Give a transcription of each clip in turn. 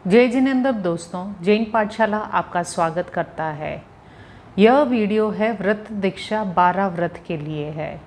जय जिनेंद्र दोस्तों, जैन पाठशाला आपका स्वागत करता है। यह वीडियो है व्रत दीक्षा 12 व्रत के लिए है।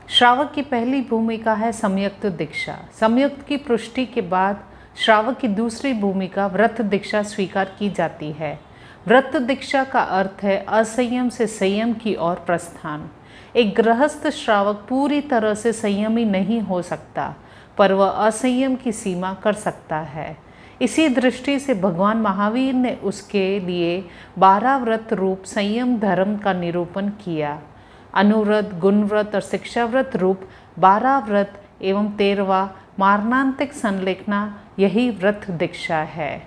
श्रावक की पहली भूमिका है संयुक्त दीक्षा। संयुक्त की पुष्टि के बाद श्रावक की दूसरी भूमिका व्रत दीक्षा स्वीकार की जाती है। व्रत दीक्षा का अर्थ है असंयम से संयम की ओर प्रस्थान। एक गृहस्थ श्रावक पूरी तरह से संयमी नहीं हो सकता, पर वह असंयम की सीमा कर सकता है। इसी दृष्टि से भगवान महावीर ने उसके लिए 12 व्रत रूप संयम धर्म का निरूपण किया। अनुव्रत, गुणव्रत और शिक्षाव्रत रूप 12 व्रत एवं 13वां मारणांतिक संलेखना यही व्रत दीक्षा है।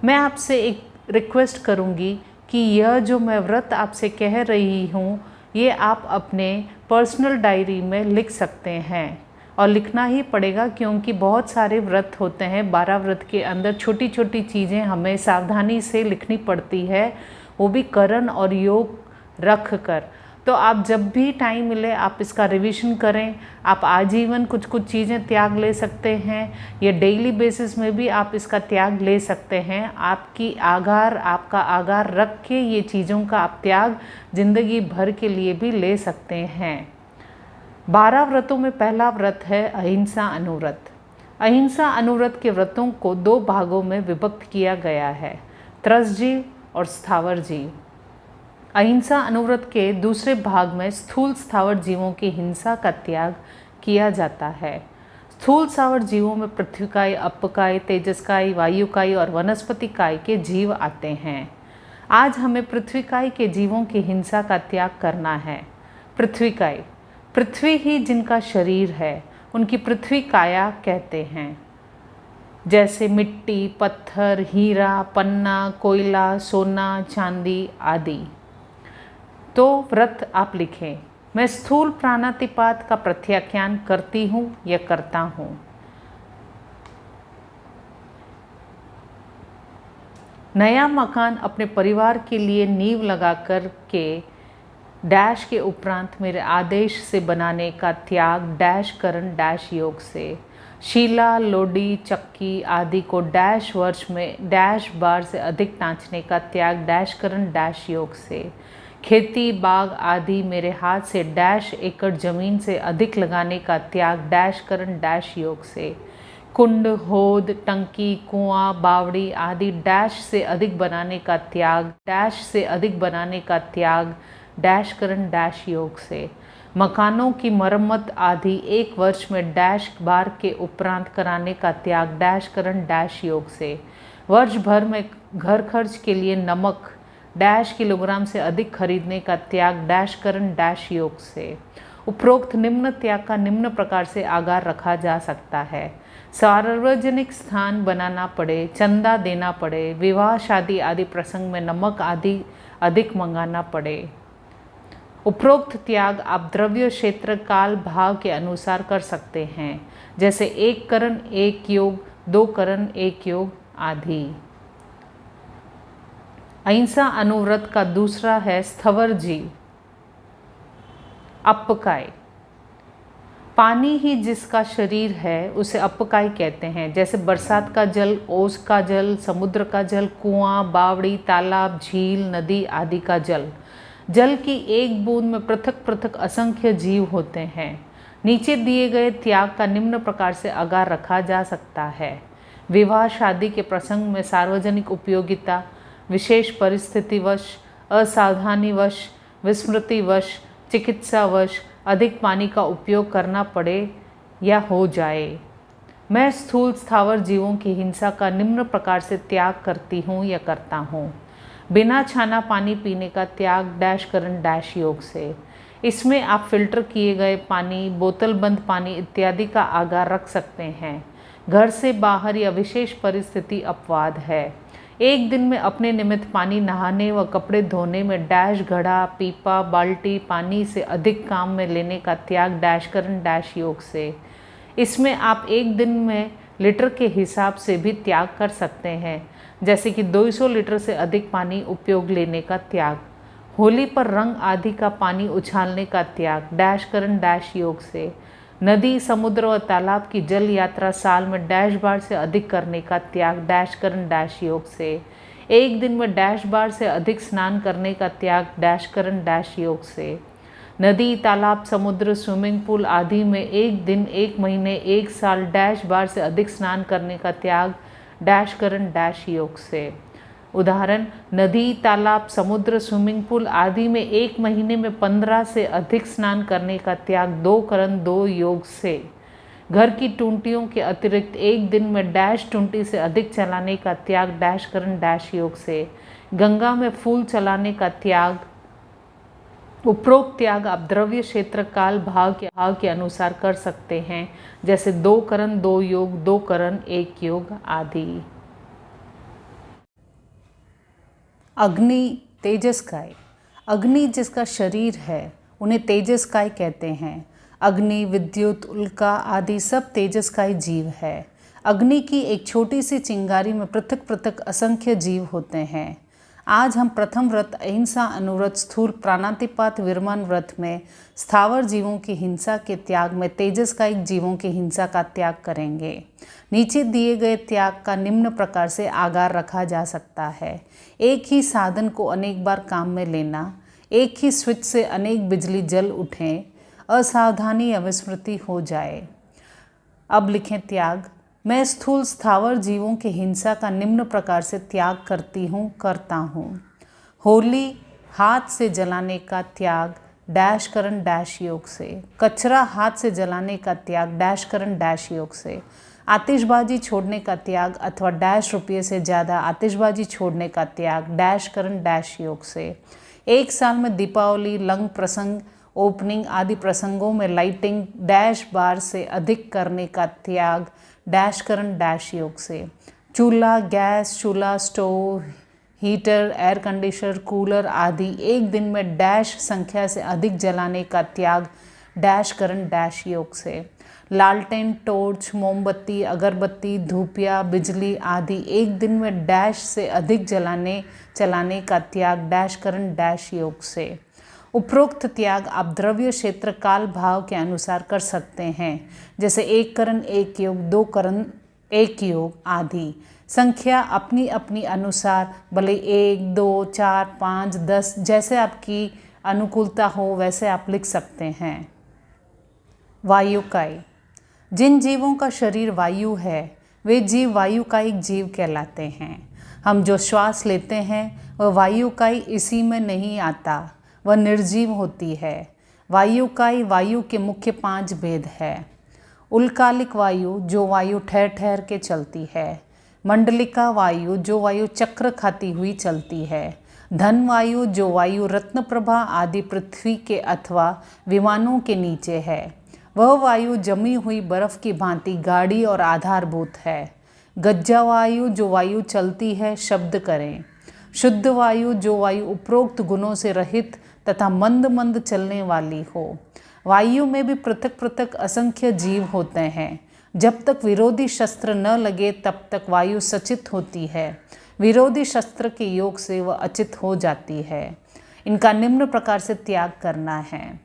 मैं आपसे एक रिक्वेस्ट करूंगी कि यह जो मैं व्रत आपसे कह रही हूँ, ये आप अपने पर्सनल डायरी में लिख सकते हैं और लिखना ही पड़ेगा, क्योंकि बहुत सारे व्रत होते हैं। 12 व्रत के अंदर छोटी छोटी चीज़ें हमें सावधानी से लिखनी पड़ती है, वो भी करण और योग रख कर। तो आप जब भी टाइम मिले आप इसका रिवीजन करें। आप आजीवन कुछ कुछ चीज़ें त्याग ले सकते हैं, या डेली बेसिस में भी आप इसका त्याग ले सकते हैं। आपका आगार रख के ये चीज़ों का आप त्याग जिंदगी भर के लिए भी ले सकते हैं। 12 व्रतों में पहला व्रत है अहिंसा अनुव्रत। अहिंसा अनुव्रत के व्रतों को 2 भागों में विभक्त किया गया है, त्रसजीव और स्थावर जीव। अहिंसा अनुव्रत के दूसरे भाग में स्थूल स्थावर जीवों की हिंसा का त्याग किया जाता है। स्थूल स्थावर जीवों में पृथ्वीकाय, अपकाय, तेजसकाय, वायुकाय और वनस्पतिकाय के जीव आते हैं। आज हमें पृथ्वीकाय के जीवों की हिंसा का त्याग करना है। पृथ्वीकाय, पृथ्वी ही जिनका शरीर है, उनकी पृथ्वी काया कहते हैं। जैसे मिट्टी, पत्थर, हीरा, पन्ना, कोयला, सोना, चांदी आदि। तो व्रत आप लिखें, मैं स्थूल प्राणातिपात का प्रत्याख्यान करती हूँ या करता हूँ। नया मकान अपने परिवार के लिए नींव लगा कर के डैश के उपरांत मेरे आदेश से बनाने का त्याग डैश करण डैश योग से। शीला, लोडी, चक्की आदि को डैश वर्ष में डैश बार से अधिक टाँचने का त्याग डैश करण डैश योग से। खेती, बाग आदि मेरे हाथ से डैश एकड़ जमीन से अधिक लगाने का त्याग डैश करण डैश योग से। कुंड, होद, टंकी, कुआं, बावड़ी आदि डैश से अधिक बनाने का त्याग डैश से अधिक बनाने का त्याग डैश करण डैश योग से। मकानों की मरम्मत आदि 1 वर्ष में डैश बार के उपरांत कराने का त्याग डैश करण डैश योग से। वर्ष भर में घर खर्च के लिए नमक डैश किलोग्राम से अधिक खरीदने का त्याग डैश करण डैश योग से। उपरोक्त निम्न त्याग का निम्न प्रकार से आगार रखा जा सकता है। सार्वजनिक स्थान बनाना पड़े, चंदा देना पड़े, विवाह शादी आदि प्रसंग में नमक आदि अधिक मंगाना पड़े। उपरोक्त त्याग आप द्रव्य, क्षेत्र, काल, भाव के अनुसार कर सकते हैं, जैसे 1 करण 1 योग, 2 करण 1 योग आदि। अहिंसा अनुव्रत का दूसरा है स्थवर जीव, अपकाय। पानी ही जिसका शरीर है उसे अपकाय कहते हैं। जैसे बरसात का जल, ओस का जल, समुद्र का जल, कुआं, बावड़ी, तालाब, झील, नदी आदि का जल। जल की एक बूंद में पृथक पृथक असंख्य जीव होते हैं। नीचे दिए गए त्याग का निम्न प्रकार से आगार रखा जा सकता है। विवाह शादी के प्रसंग में सार्वजनिक उपयोगिता, विशेष परिस्थितिवश, असावधानीवश, विस्मृतिवश, चिकित्सावश अधिक पानी का उपयोग करना पड़े या हो जाए। मैं स्थूल स्थावर जीवों की हिंसा का निम्न प्रकार से त्याग करती हूँ या करता हूँ। बिना छाना पानी पीने का त्याग डैश करण डैश योग से। इसमें आप फिल्टर किए गए पानी, बोतल बंद पानी इत्यादि का आगार रख सकते हैं। घर से बाहर या विशेष परिस्थिति अपवाद है। एक दिन में अपने निमित्त पानी नहाने व कपड़े धोने में डैश घड़ा, पीपा, बाल्टी पानी से अधिक काम में लेने का त्याग डैश करण डैश योग से। इसमें आप एक दिन में लीटर के हिसाब से भी त्याग कर सकते हैं, जैसे कि 200 लीटर से अधिक पानी उपयोग लेने का त्याग। होली पर रंग आदि का पानी उछालने का त्याग डैश करण डैश योग से। नदी, समुद्र और तालाब की जल यात्रा साल में डैश बार से अधिक करने का त्याग डैश करण डैश योग से। एक दिन में डैश बार से अधिक स्नान करने का त्याग डैश करण डैश योग से। नदी, तालाब, समुद्र, स्विमिंग पूल आदि में एक दिन, एक महीने, एक साल डैश बार से अधिक स्नान करने का त्याग डैश करण डैश योग से। उदाहरण, नदी, तालाब, समुद्र, स्विमिंग पूल आदि में एक महीने में 15 से अधिक स्नान करने का त्याग 2 करण 2 योग से। घर की टूंटियों के अतिरिक्त एक दिन में डैश टूंटी से अधिक चलाने का त्याग डैश करण डैश योग से। गंगा में फूल चलाने का त्याग। उपरोक्त त्याग आप द्रव्य, क्षेत्र, काल, भाव के अनुसार कर सकते हैं, जैसे 2 करण 2 योग, 2 करण 1 योग आदि। अग्नि, तेजस्काय। अग्नि जिसका शरीर है उन्हें तेजस्काय कहते हैं। अग्नि, विद्युत, उल्का आदि सब तेजस्काय जीव है। अग्नि की एक छोटी सी चिंगारी में पृथक पृथक असंख्य जीव होते हैं। आज हम प्रथम व्रत अहिंसा अनुव्रत स्थूल प्राणातिपात विरमण व्रत में स्थावर जीवों की हिंसा के त्याग में तेजस्कायिक जीवों की हिंसा का त्याग करेंगे। नीचे दिए गए त्याग का निम्न प्रकार से आगार रखा जा सकता है। एक ही साधन को अनेक बार काम में लेना, एक ही स्विच से अनेक बिजली जल उठें, असावधानी अविस्मृति हो जाए। अब लिखें त्याग। मैं स्थूल स्थावर जीवों की हिंसा का निम्न प्रकार से त्याग करता हूँ। होली, हाथ से जलाने का त्याग डैश करण डैश योग से। कचरा हाथ से जलाने का त्याग डैश करण डैश योग से। आतिशबाजी छोड़ने का त्याग अथवा डैश रुपये से ज़्यादा आतिशबाजी छोड़ने का त्याग डैश करण डैश योग से। एक साल में दीपावली, लंग प्रसंग, ओपनिंग आदि प्रसंगों में लाइटिंग डैश बार से अधिक करने का त्याग डैश करण डैश योग से। चूल्हा, गैस चूल्हा, stove, heater, air conditioner, cooler आदि एक दिन में डैश संख्या से अधिक जलाने का त्याग डैश करण डैश योग से। लालटेन, टॉर्च, मोमबत्ती, अगरबत्ती, धूपिया, बिजली आदि एक दिन में डैश से अधिक चलाने का त्याग डैश करण डैश योग से। उपरोक्त त्याग आप द्रव्य, क्षेत्र, काल, भाव के अनुसार कर सकते हैं, जैसे 1 करण 1 योग, 2 करण 1 योग आदि। संख्या अपनी अपनी अनुसार भले 1, 2, 4, 5, 10 जैसे आपकी अनुकूलता हो वैसे आप लिख सकते हैं। वायुकाय। जिन जीवों का शरीर वायु है वे जीव वायुकायिक जीव कहलाते हैं। हम जो श्वास लेते हैं वह वायुकाय इसी में नहीं आता, वह निर्जीव होती है। वायुकाय वायु के मुख्य 5 भेद है। उल्कालिक वायु जो वायु ठहर ठहर के चलती है। मंडलिका वायु जो वायु चक्र खाती हुई चलती है। धन वायु जो वायु रत्नप्रभा आदि पृथ्वी के अथवा विमानों के नीचे है। वह वायु जमी हुई बर्फ की भांति गाढ़ी और आधारभूत है। गज्जा वायु जो वायु चलती है शब्द करें। शुद्ध वायु जो वायु उपरोक्त गुणों से रहित तथा मंद मंद चलने वाली हो। वायु में भी पृथक पृथक असंख्य जीव होते हैं। जब तक विरोधी शस्त्र न लगे तब तक वायु सचित होती है। विरोधी शस्त्र के योग से वह अचित हो जाती है। इनका निम्न प्रकार से त्याग करना है।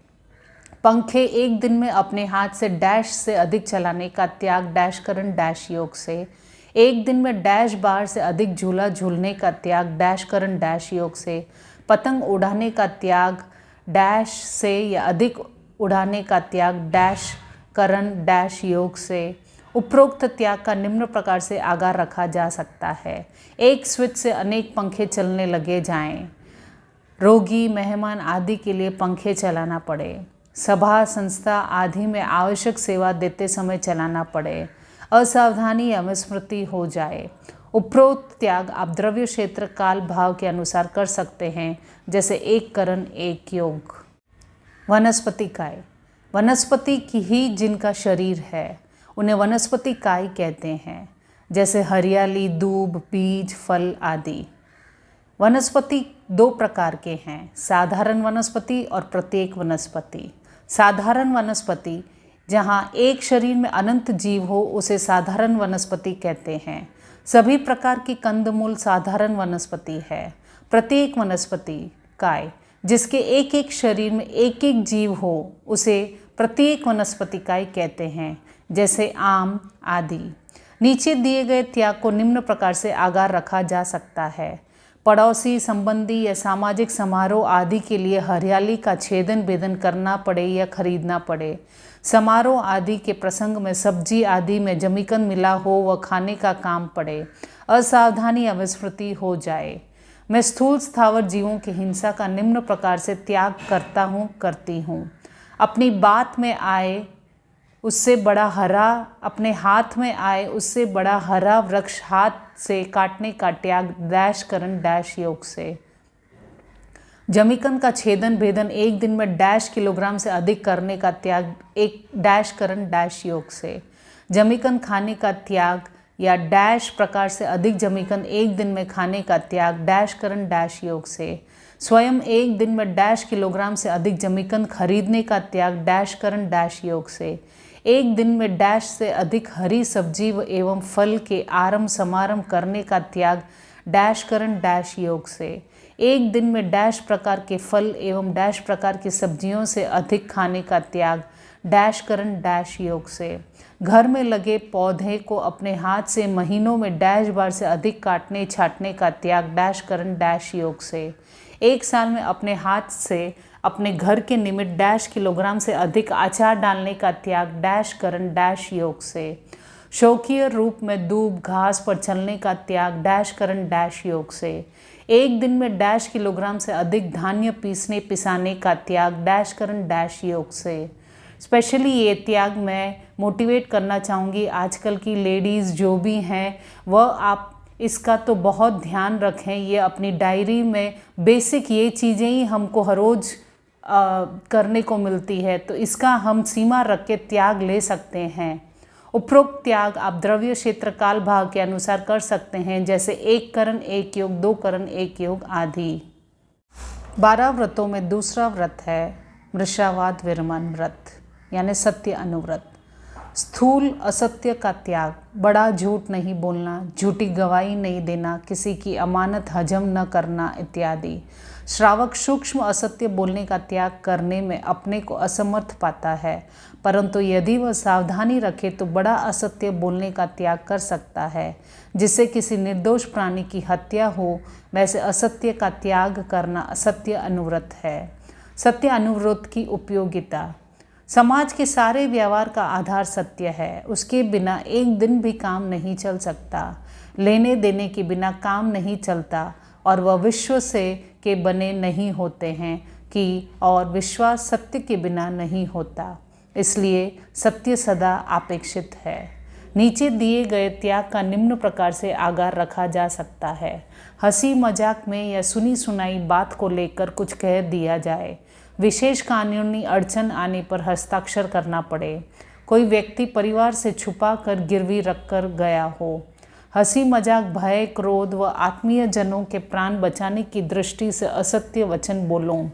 पंखे एक दिन में अपने हाथ से डैश से अधिक चलाने का त्याग डैश करण डैश योग से। एक दिन में डैश बार से अधिक झूला झूलने का त्याग डैश करण डैश योग से। पतंग उड़ाने का त्याग डैश से या अधिक उड़ाने का त्याग डैश करण डैश योग से। उपरोक्त त्याग का निम्न प्रकार से आगार रखा जा सकता है। एक स्विच से अनेक पंखे चलने लगे जाएं। रोगी, मेहमान आदि के लिए पंखे चलाना पड़े। सभा, संस्था आदि में आवश्यक सेवा देते समय चलाना पड़े। असावधानी या विस्मृति हो जाए। उपरोक्त त्याग आप द्रव्य, क्षेत्र, काल, भाव के अनुसार कर सकते हैं, जैसे 1 करण 1 योग। वनस्पति काय। वनस्पति की ही जिनका शरीर है उन्हें वनस्पति काय कहते हैं, जैसे हरियाली, दूब, बीज, फल आदि। वनस्पति 2 प्रकार के हैं, साधारण वनस्पति और प्रत्येक वनस्पति। साधारण वनस्पति जहाँ एक शरीर में अनंत जीव हो उसे साधारण वनस्पति कहते हैं। सभी प्रकार की कंदमूल साधारण वनस्पति है। प्रत्येक वनस्पति काय जिसके एक एक शरीर में एक एक जीव हो उसे प्रत्येक वनस्पतिकाय कहते हैं, जैसे आम आदि। नीचे दिए गए त्याग को निम्न प्रकार से आगार रखा जा सकता है। पड़ोसी, संबंधी या सामाजिक समारोह आदि के लिए हरियाली का छेदन भेदन करना पड़े या खरीदना पड़े। समारोह आदि के प्रसंग में सब्जी आदि में जमीकन मिला हो व खाने का काम पड़े, असावधानी या विस्मृति हो जाए। मैं स्थूल स्थावर जीवों की हिंसा का निम्न प्रकार से त्याग करता हूँ, करती हूँ। अपनी बात में आए उससे बड़ा हरा, अपने हाथ में आए उससे बड़ा हरा वृक्ष हाथ से काटने का त्याग डैश करण डैश योग से। जमीकन का छेदन भेदन एक दिन में डैश किलोग्राम से अधिक करने का त्याग एक डैश करण डैश योग से। जमीकन खाने का त्याग या डैश प्रकार से अधिक जमीकन एक दिन में खाने का त्याग डैश करण डैश योग से। स्वयं एक दिन में डैश किलोग्राम से अधिक जमीकन खरीदने का त्याग डैश करण डैश योग से। एक दिन में डैश से अधिक हरी सब्जी एवं फल के आरंभ समारंभ करने का त्याग डैश करण डैश योग से। एक दिन में डैश प्रकार के फल एवं डैश प्रकार की सब्जियों से अधिक खाने का त्याग डैश करण डैश योग से। घर में लगे पौधे को अपने हाथ से महीनों में डैश बार से अधिक काटने छाटने का त्याग डैश करण डैश योग से। एक साल में अपने हाथ से अपने घर के निमित्त डैश किलोग्राम से अधिक अचार डालने का त्याग डैश करण डैश योग से। शौकीय रूप में दूब घास पर चलने का त्याग डैश करण डैश योग से। एक दिन में डैश किलोग्राम से अधिक धान्य पीसने पिसाने का त्याग डैश करण डैश योग से। स्पेशली ये त्याग मैं मोटिवेट करना चाहूँगी आजकल की लेडीज़ जो भी हैं वह आप इसका तो बहुत ध्यान रखें। ये अपनी डायरी में बेसिक ये चीज़ें ही हमको हर रोज़ करने को मिलती है, तो इसका हम सीमा रख के त्याग ले सकते हैं। उपरोक्त त्याग आप द्रव्य क्षेत्र काल भाग के अनुसार कर सकते हैं, जैसे 1 करण 1 योग, 2 करण 1 योग आदि। 12 व्रतों में दूसरा व्रत है मृषावाद विरमण व्रत, यानी सत्य अनुव्रत। स्थूल असत्य का त्याग, बड़ा झूठ नहीं बोलना, झूठी गवाही नहीं देना, किसी की अमानत हजम न करना इत्यादि। श्रावक सूक्ष्म असत्य बोलने का त्याग करने में अपने को असमर्थ पाता है, परंतु यदि वह सावधानी रखे तो बड़ा असत्य बोलने का त्याग कर सकता है, जिससे किसी निर्दोष प्राणी की हत्या हो। वैसे असत्य का त्याग करना सत्य अनुव्रत है। सत्य अनुव्रत की उपयोगिता, समाज के सारे व्यवहार का आधार सत्य है। उसके बिना एक दिन भी काम नहीं चल सकता। लेने देने के बिना काम नहीं चलता और वह विश्व से के बने नहीं होते हैं कि और विश्वास सत्य के बिना नहीं होता। इसलिए सत्य सदा अपेक्षित है। नीचे दिए गए त्याग का निम्न प्रकार से आगार रखा जा सकता है। हंसी मजाक में या सुनी सुनाई बात को लेकर कुछ कह दिया जाए, विशेष कानूनी अड़चन आने पर हस्ताक्षर करना पड़े, कोई व्यक्ति परिवार से छुपा कर गिरवी रख कर गया हो, हंसी मजाक, भय, क्रोध व आत्मीय जनों के प्राण बचाने की दृष्टि से असत्य वचन बोलो,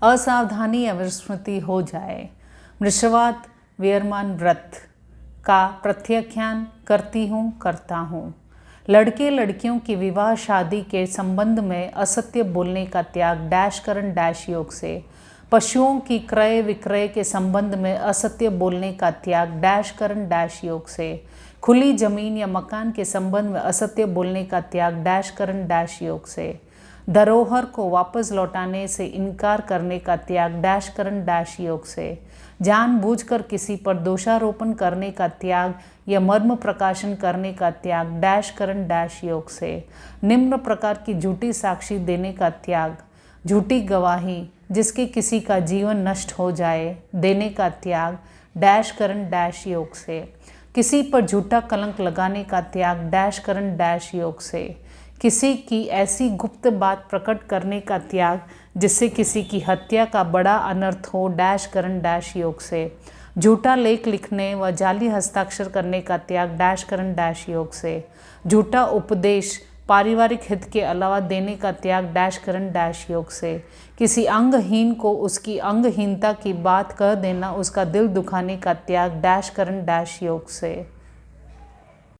असावधानी या विस्मृति हो जाए। मृषवाद विरमण व्रत का प्रत्याख्यान करती हूँ, करता हूँ। लड़के लड़कियों की विवाह शादी के संबंध में असत्य बोलने का त्याग डैश करण डैश योग से। पशुओं की क्रय विक्रय के संबंध में असत्य बोलने का त्याग डैश करण डैश योग से। खुली जमीन या मकान के संबंध में असत्य बोलने का त्याग डैश करण डैश योग से। धरोहर को वापस लौटाने से इनकार करने का त्याग डैश करण डैश योग से। जानबूझकर किसी पर दोषारोपण करने का त्याग या मर्म प्रकाशन करने का त्याग डैश करण डैश योग से। निम्न प्रकार की झूठी साक्षी देने का त्याग, झूठी गवाही जिसके किसी का जीवन नष्ट हो जाए देने का त्याग डैश करण डैश योग से। किसी पर झूठा कलंक लगाने का त्याग डैश करण डैश योग से। किसी की ऐसी गुप्त बात प्रकट करने का त्याग जिससे किसी की हत्या का बड़ा अनर्थ हो डैश करण डैश योग से। झूठा लेख लिखने व जाली हस्ताक्षर करने का त्याग डैश करण डैश योग से। झूठा उपदेश पारिवारिक हित के अलावा देने का त्याग डैश करण डैश योग से। किसी अंगहीन को उसकी अंगहीनता की बात कह देना, उसका दिल दुखाने का त्याग डैश करण डैश योग से।